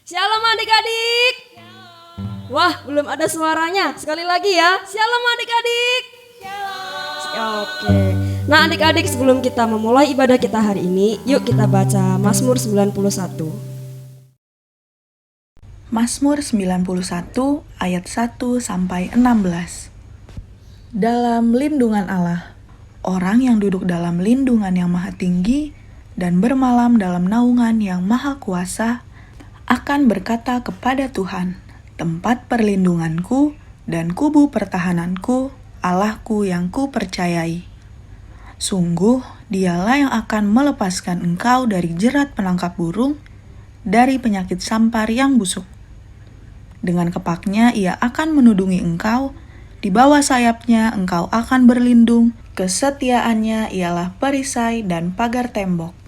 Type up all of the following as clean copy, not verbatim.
Shalom adik-adik. Wah, belum ada suaranya. Sekali lagi ya. Shalom adik-adik. Oke. Nah adik-adik, sebelum kita memulai ibadah kita hari ini, yuk kita baca Mazmur 91. Mazmur 91 ayat 1 sampai 16. Dalam lindungan Allah, orang yang duduk dalam lindungan yang maha tinggi dan bermalam dalam naungan yang maha kuasa akan berkata kepada Tuhan, tempat perlindunganku dan kubu pertahananku, Allahku yang ku percayai. Sungguh, dialah yang akan melepaskan engkau dari jerat penangkap burung, dari penyakit sampar yang busuk. Dengan kepaknya ia akan menudungi engkau, di bawah sayapnya engkau akan berlindung, kesetiaannya ialah perisai dan pagar tembok.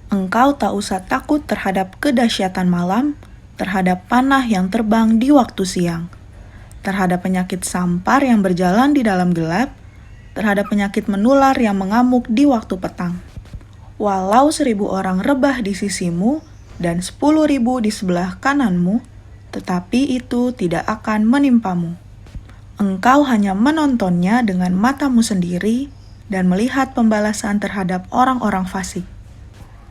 Engkau tak usah takut terhadap kedahsyatan malam, terhadap panah yang terbang di waktu siang, terhadap penyakit sampar yang berjalan di dalam gelap, terhadap penyakit menular yang mengamuk di waktu petang. Walau 1.000 orang rebah di sisimu dan 10.000 di sebelah kananmu, tetapi itu tidak akan menimpamu. Engkau hanya menontonnya dengan matamu sendiri dan melihat pembalasan terhadap orang-orang fasik.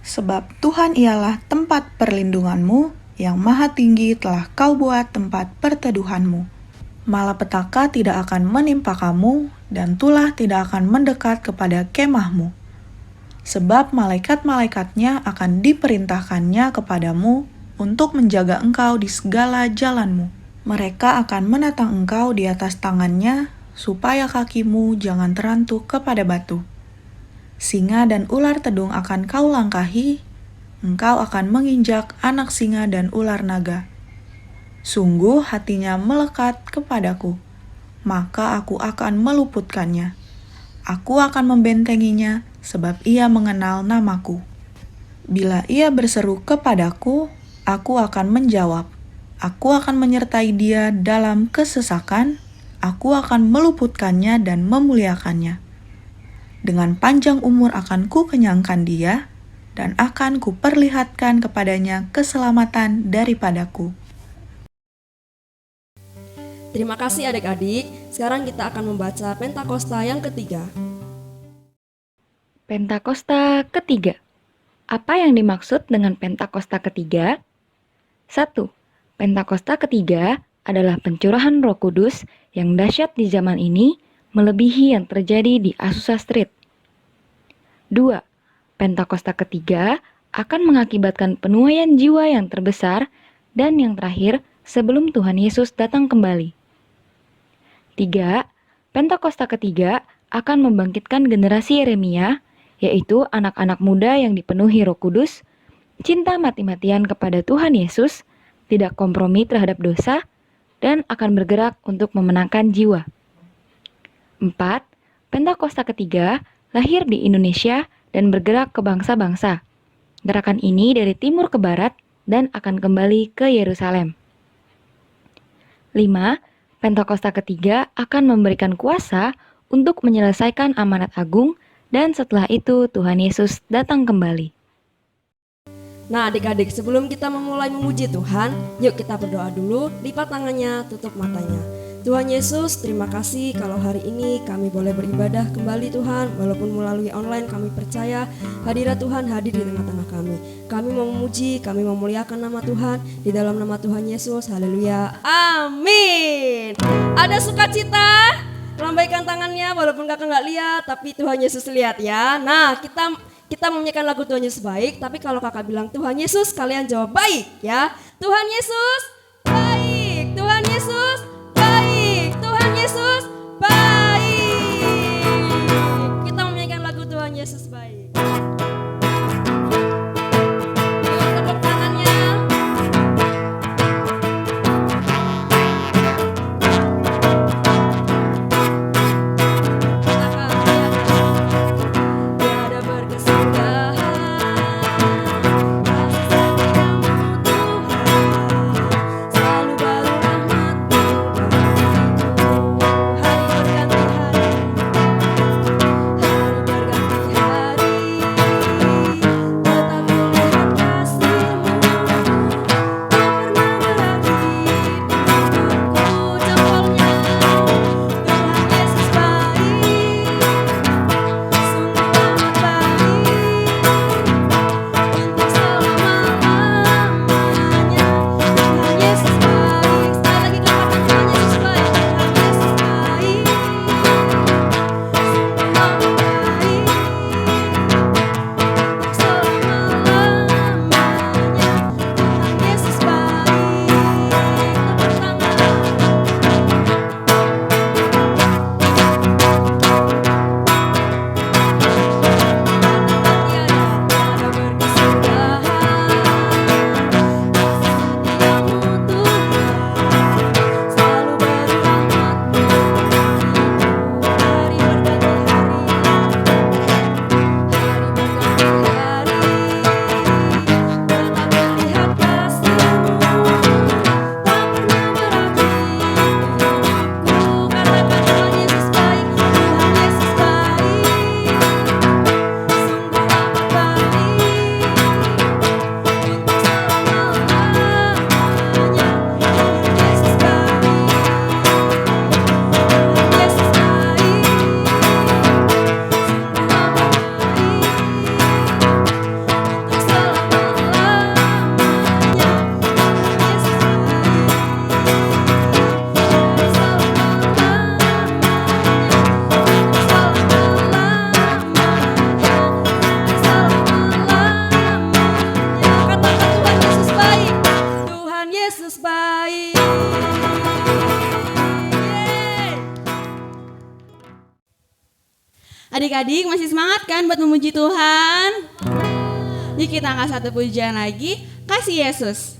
Sebab Tuhan ialah tempat perlindunganmu, yang maha tinggi telah kau buat tempat perteduhanmu. Malapetaka tidak akan menimpa kamu, dan tulah tidak akan mendekat kepada kemahmu. Sebab malaikat-malaikatnya akan diperintahkannya kepadamu untuk menjaga engkau di segala jalanmu. Mereka akan menatang engkau di atas tangannya, supaya kakimu jangan terantuk kepada batu. Singa dan ular tedung akan kau langkahi, engkau akan menginjak anak singa dan ular naga. Sungguh hatinya melekat kepadaku, maka aku akan meluputkannya. Aku akan membentenginya, sebab ia mengenal namaku. Bila ia berseru kepadaku, aku akan menjawab. Aku akan menyertai dia dalam kesesakan, aku akan meluputkannya dan memuliakannya. Dengan panjang umur akan ku kenyangkan dia, dan akan ku perlihatkan kepadanya keselamatan daripadaku. Terima kasih adik-adik. Sekarang kita akan membaca Pentakosta yang ketiga. Pentakosta ketiga. Apa yang dimaksud dengan Pentakosta ketiga? 1. Pentakosta ketiga adalah pencurahan Roh Kudus yang dahsyat di zaman ini, melebihi yang terjadi di Azusa Street. 2. Pentakosta ketiga akan mengakibatkan penuaian jiwa yang terbesar dan yang terakhir sebelum Tuhan Yesus datang kembali. 3. Pentakosta ketiga akan membangkitkan generasi Yeremia, yaitu anak-anak muda yang dipenuhi Roh Kudus, cinta mati-matian kepada Tuhan Yesus, tidak kompromi terhadap dosa, dan akan bergerak untuk memenangkan jiwa. 4. Pentakosta ketiga lahir di Indonesia dan bergerak ke bangsa-bangsa. Gerakan ini dari timur ke barat dan akan kembali ke Yerusalem. 5. Pentakosta ketiga akan memberikan kuasa untuk menyelesaikan amanat agung dan setelah itu Tuhan Yesus datang kembali. Nah adik-adik, sebelum kita memulai memuji Tuhan, yuk kita berdoa dulu. Lipat tangannya, tutup matanya. Tuhan Yesus, terima kasih kalau hari ini kami boleh beribadah kembali Tuhan. Walaupun melalui online, kami percaya hadirat Tuhan hadir di tengah-tengah kami. Kami mau memuji, kami memuliakan nama Tuhan. Di dalam nama Tuhan Yesus, haleluya, amin. Ada sukacita? Lambaikan tangannya walaupun kakak gak lihat, tapi Tuhan Yesus lihat ya. Nah kita menyanyikan lagu Tuhan Yesus baik, tapi kalau kakak bilang Tuhan Yesus, kalian jawab baik ya. Tuhan Yesus baik, Tuhan Yesus baik, Tuhan Yesus baik. Kita menyanyikan lagu Tuhan Yesus baik. Yuk tepuk tangannya. Tiada berkesudahan kasih setiamu Tuhan, selalu baru rahmat-Mu bagiku. Hari berganti hari, hari berganti hari. Adik-adik masih semangat kan buat memuji Tuhan? Yuk kita angkat satu pujian lagi, Kasih Yesus.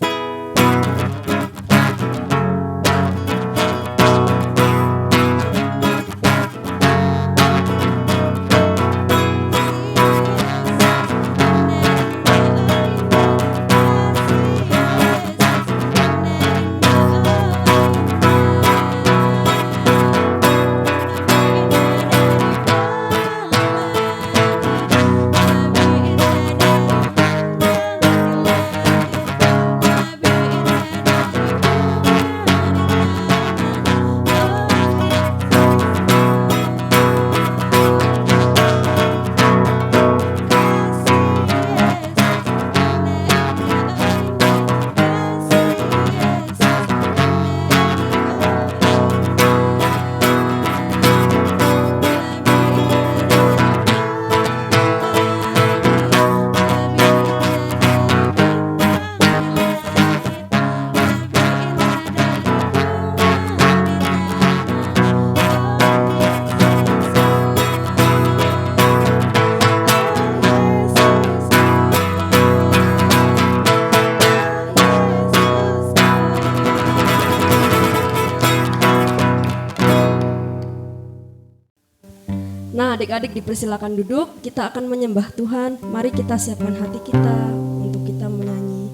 Nah, adik-adik dipersilakan duduk, kita akan menyembah Tuhan. Mari kita siapkan hati kita untuk kita menyanyi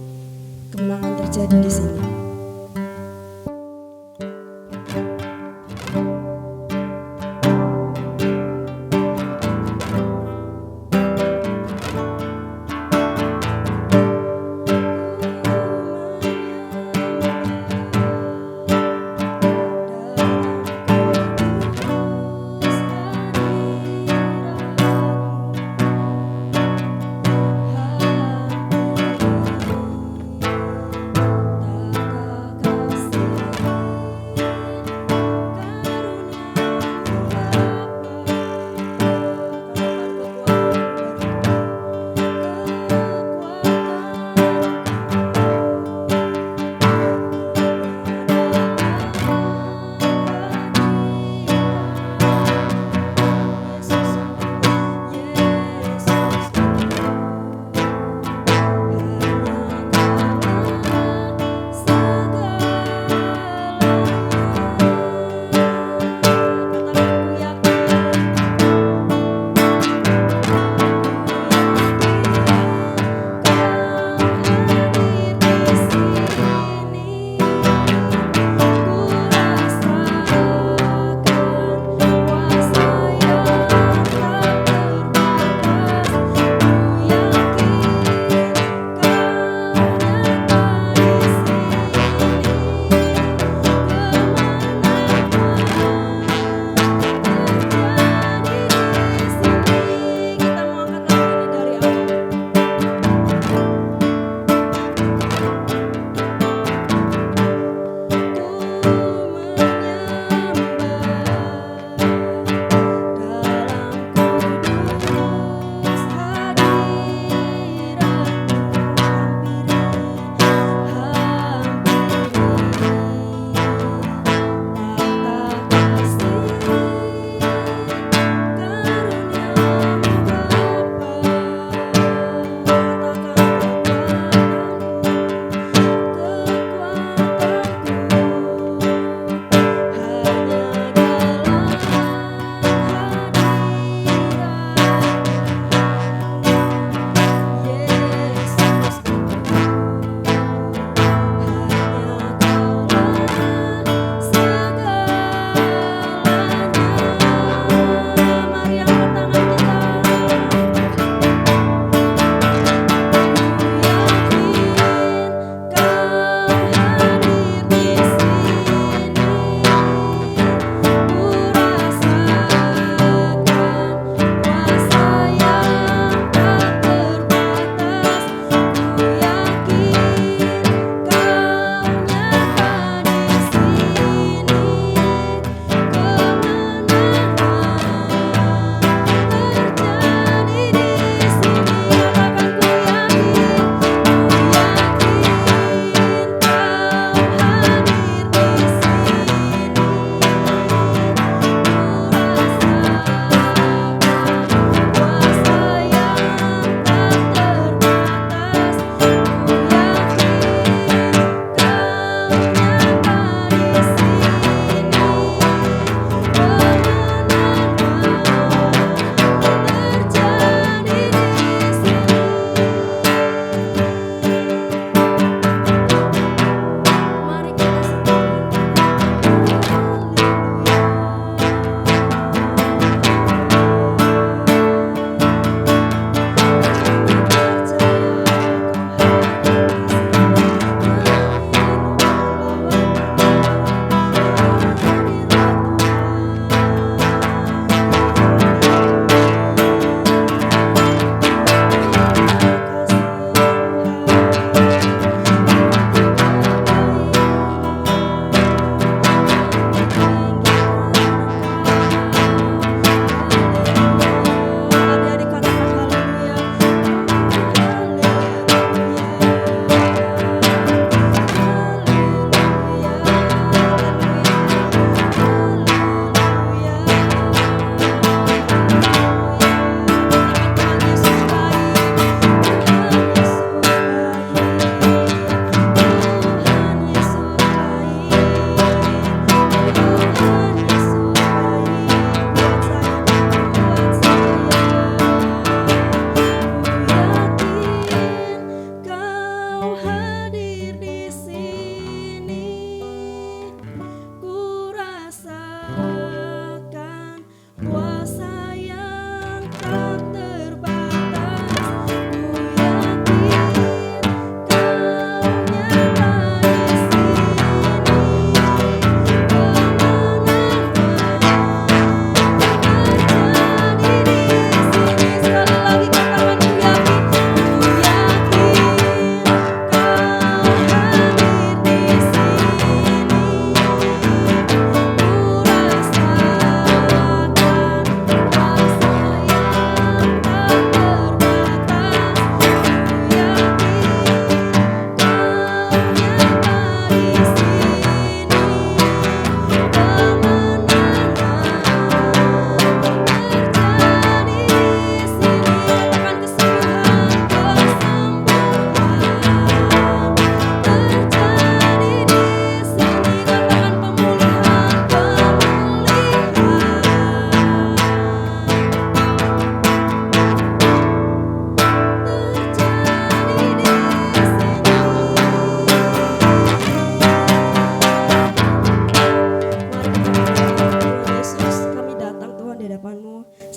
kemenangan terjadi di sini.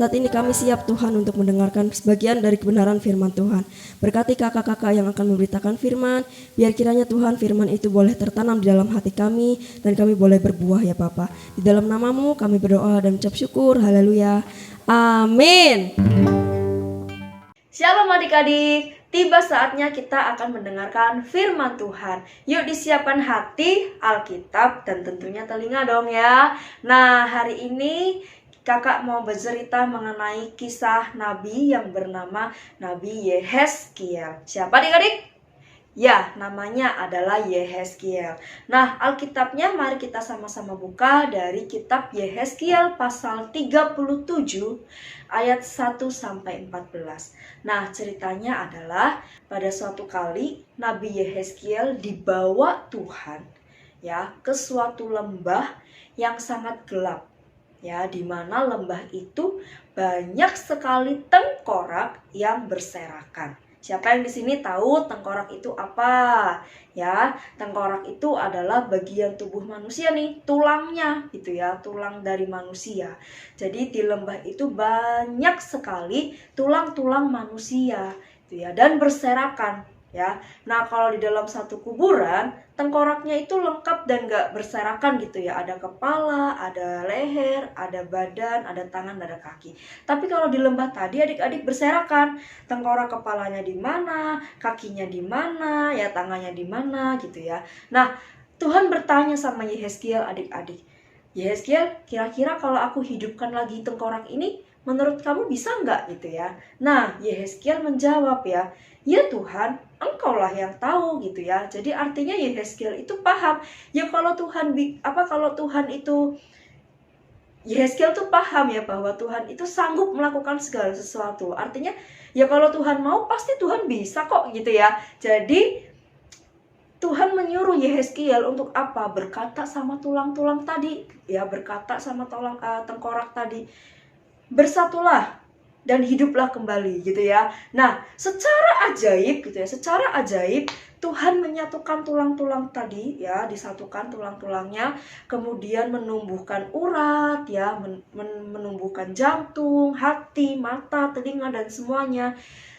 Saat ini kami siap Tuhan untuk mendengarkan sebagian dari kebenaran firman Tuhan. Berkati kakak-kakak yang akan memberitakan firman, biar kiranya Tuhan firman itu boleh tertanam di dalam hati kami dan kami boleh berbuah ya Bapa. Di dalam nama-Mu kami berdoa dan ucap syukur. Haleluya. Amin. Shalom adik-adik, tiba saatnya kita akan mendengarkan firman Tuhan. Yuk disiapkan hati, Alkitab, dan tentunya telinga dong ya. Nah, hari ini kakak mau bercerita mengenai kisah Nabi yang bernama Nabi Yehezkiel. Siapa adik-adik? Ya, namanya adalah Yehezkiel. Nah, Alkitabnya mari kita sama-sama buka dari kitab Yehezkiel pasal 37 ayat 1-14. Nah, ceritanya adalah pada suatu kali Nabi Yehezkiel dibawa Tuhan ya ke suatu lembah yang sangat gelap. Ya, di mana lembah itu banyak sekali tengkorak yang berserakan. Siapa yang di sini tahu tengkorak itu apa? Ya, tengkorak itu adalah bagian tubuh manusia nih, tulangnya gitu ya, tulang dari manusia. Jadi di lembah itu banyak sekali tulang-tulang manusia gitu ya, dan berserakan ya. Nah, kalau di dalam satu kuburan, tengkoraknya itu lengkap dan gak berserakan gitu ya. Ada kepala, ada leher, ada badan, ada tangan, ada kaki. Tapi kalau di lembah tadi adik-adik berserakan. Tengkorak kepalanya di mana, kakinya di mana, ya tangannya di mana gitu ya. Nah, Tuhan bertanya sama Yehezkiel adik-adik. Yehezkiel, kira-kira kalau aku hidupkan lagi tengkorak ini, menurut kamu bisa nggak gitu ya? Nah, Yehezkiel menjawab ya, ya Tuhan, Engkaulah yang tahu gitu ya. Jadi artinya Yehezkiel itu paham. Ya kalau Tuhan Yehezkiel tuh paham ya bahwa Tuhan itu sanggup melakukan segala sesuatu. Artinya ya kalau Tuhan mau pasti Tuhan bisa kok gitu ya. Jadi Tuhan menyuruh Yehezkiel untuk apa? Berkata sama tulang-tulang tadi, ya berkata sama tengkorak tadi, bersatulah dan hiduplah kembali gitu ya. Nah, secara ajaib gitu ya, secara ajaib Tuhan menyatukan tulang-tulang tadi ya, disatukan tulang-tulangnya, kemudian menumbuhkan urat ya, menumbuhkan jantung, hati, mata, telinga dan semuanya,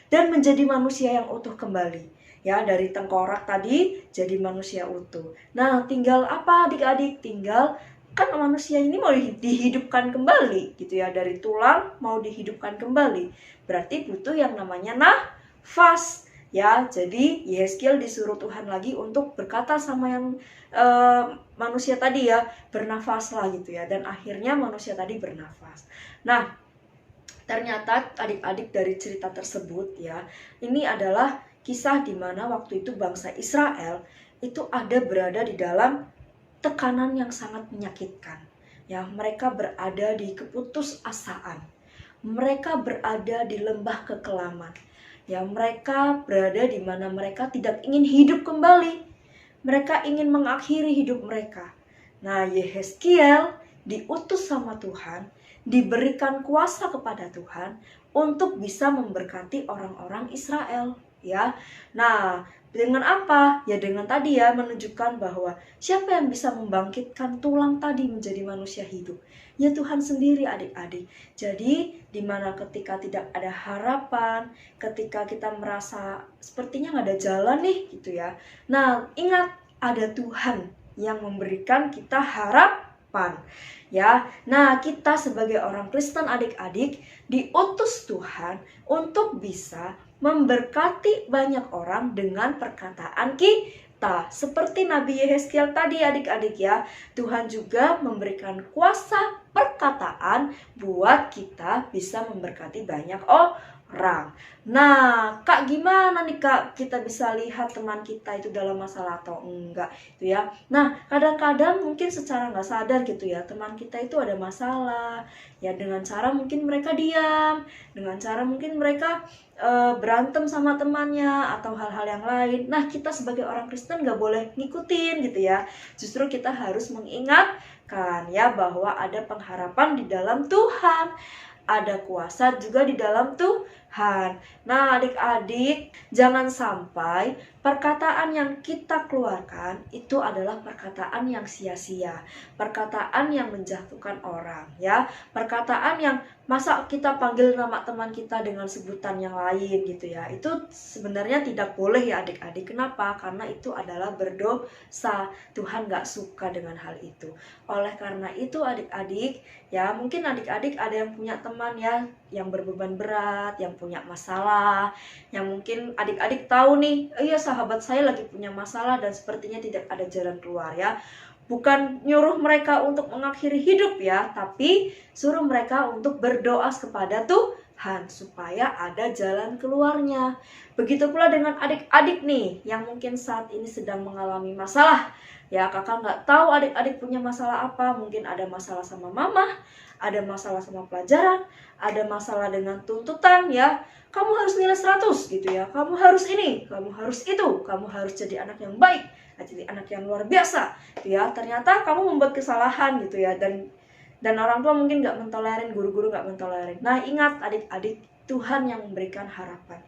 dan menjadi manusia yang utuh kembali. Ya, dari tengkorak tadi jadi manusia utuh. Nah, tinggal apa adik-adik? Tinggal kan manusia ini mau dihidupkan kembali gitu ya, dari tulang mau dihidupkan kembali. Berarti butuh yang namanya nafas ya. Jadi Yehezkiel disuruh Tuhan lagi untuk berkata sama yang manusia tadi ya, bernafaslah gitu ya. Dan akhirnya manusia tadi bernafas. Nah, ternyata adik-adik dari cerita tersebut ya, ini adalah kisah di mana waktu itu bangsa Israel itu berada di dalam tekanan yang sangat menyakitkan. Ya, mereka berada di keputusasaan. Mereka berada di lembah kekelaman. Ya, mereka berada di mana mereka tidak ingin hidup kembali. Mereka ingin mengakhiri hidup mereka. Nah, Yehezkiel diutus sama Tuhan, diberikan kuasa kepada Tuhan untuk bisa memberkati orang-orang Israel. Ya, nah dengan apa? Ya dengan tadi ya, menunjukkan bahwa siapa yang bisa membangkitkan tulang tadi menjadi manusia hidup? Ya Tuhan sendiri adik-adik. Jadi dimana ketika tidak ada harapan, ketika kita merasa sepertinya nggak ada jalan nih gitu ya. Nah ingat, ada Tuhan yang memberikan kita harapan. Ya, nah kita sebagai orang Kristen adik-adik diutus Tuhan untuk bisa memberkati banyak orang dengan perkataan kita. Seperti Nabi Yehezkiel tadi adik-adik ya, Tuhan juga memberikan kuasa perkataan buat kita bisa memberkati banyak orang. Nah, Kak gimana nih Kak kita bisa lihat teman kita itu dalam masalah atau enggak gitu ya. Nah, kadang-kadang mungkin secara nggak sadar gitu ya, teman kita itu ada masalah. Ya dengan cara mungkin mereka diam, dengan cara mungkin mereka berantem sama temannya atau hal-hal yang lain. Nah, kita sebagai orang Kristen nggak boleh ngikutin gitu ya. Justru kita harus mengingatkan ya bahwa ada pengharapan di dalam Tuhan. Ada kuasa juga di dalam Tuhan. Tuhan. Nah, adik-adik, jangan sampai perkataan yang kita keluarkan itu adalah perkataan yang sia-sia, perkataan yang menjatuhkan orang, ya. Perkataan yang masa kita panggil nama teman kita dengan sebutan yang lain gitu ya. Itu sebenarnya tidak boleh ya adik-adik. Kenapa? Karena itu adalah berdosa. Tuhan gak suka dengan hal itu. Oleh karena itu adik-adik, ya mungkin adik-adik ada yang punya teman ya yang berbeban berat, yang punya masalah, yang mungkin adik-adik tahu nih, iya sahabat saya lagi punya masalah dan sepertinya tidak ada jalan keluar ya. Bukan nyuruh mereka untuk mengakhiri hidup ya, tapi suruh mereka untuk berdoa kepada Tuhan supaya ada jalan keluarnya. Begitu pula dengan adik-adik nih yang mungkin saat ini sedang mengalami masalah. Ya, kakak nggak tahu adik-adik punya masalah apa. Mungkin ada masalah sama mama, ada masalah sama pelajaran, ada masalah dengan tuntutan ya. Kamu harus nilai 100 gitu ya. Kamu harus ini, kamu harus itu, kamu harus jadi anak yang baik, jadi anak yang luar biasa gitu ya. Ternyata kamu membuat kesalahan gitu ya, dan orang tua mungkin nggak mentolerin, guru-guru nggak mentolerin. Nah, ingat adik-adik, Tuhan yang memberikan harapan,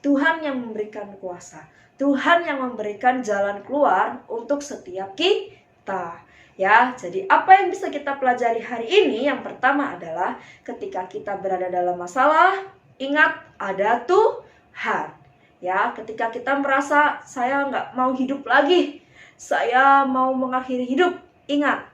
Tuhan yang memberikan kuasa, Tuhan yang memberikan jalan keluar untuk setiap kita. Ya, jadi apa yang bisa kita pelajari hari ini? Yang pertama adalah ketika kita berada dalam masalah, ingat ada Tuhan. Ya, ketika kita merasa saya nggak mau hidup lagi, saya mau mengakhiri hidup, ingat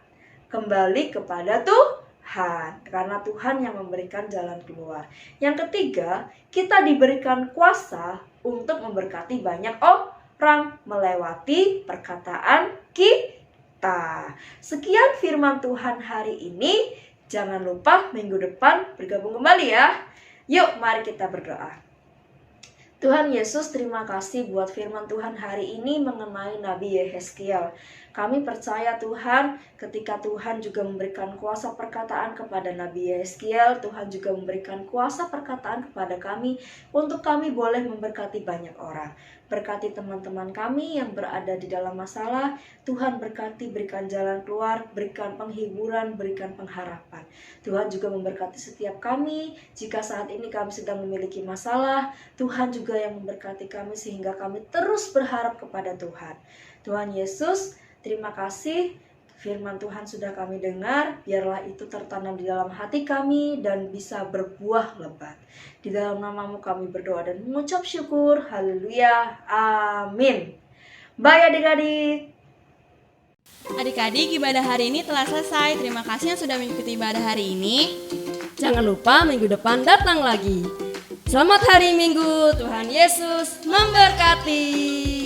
kembali kepada Tuhan, karena Tuhan yang memberikan jalan keluar. Yang ketiga, kita diberikan kuasa untuk memberkati banyak orang melewati perkataan kita. Sekian firman Tuhan hari ini. Jangan lupa minggu depan bergabung kembali ya. Yuk, mari kita berdoa. Tuhan Yesus, terima kasih buat firman Tuhan hari ini mengenai Nabi Yehezkiel. Kami percaya Tuhan, ketika Tuhan juga memberikan kuasa perkataan kepada Nabi Yehezkiel, Tuhan juga memberikan kuasa perkataan kepada kami untuk kami boleh memberkati banyak orang. Berkati teman-teman kami yang berada di dalam masalah, Tuhan berkati, berikan jalan keluar, berikan penghiburan, berikan pengharapan. Tuhan juga memberkati setiap kami, jika saat ini kami sedang memiliki masalah, Tuhan juga yang memberkati kami sehingga kami terus berharap kepada Tuhan. Tuhan Yesus, terima kasih firman Tuhan sudah kami dengar, biarlah itu tertanam di dalam hati kami dan bisa berbuah lebat. Di dalam nama-Mu kami berdoa dan mengucap syukur. Haleluya. Amin. Bye adik-adik. Adik-adik, ibadah hari ini telah selesai. Terima kasih yang sudah mengikuti ibadah hari ini. Jangan lupa minggu depan datang lagi. Selamat hari Minggu. Tuhan Yesus memberkati.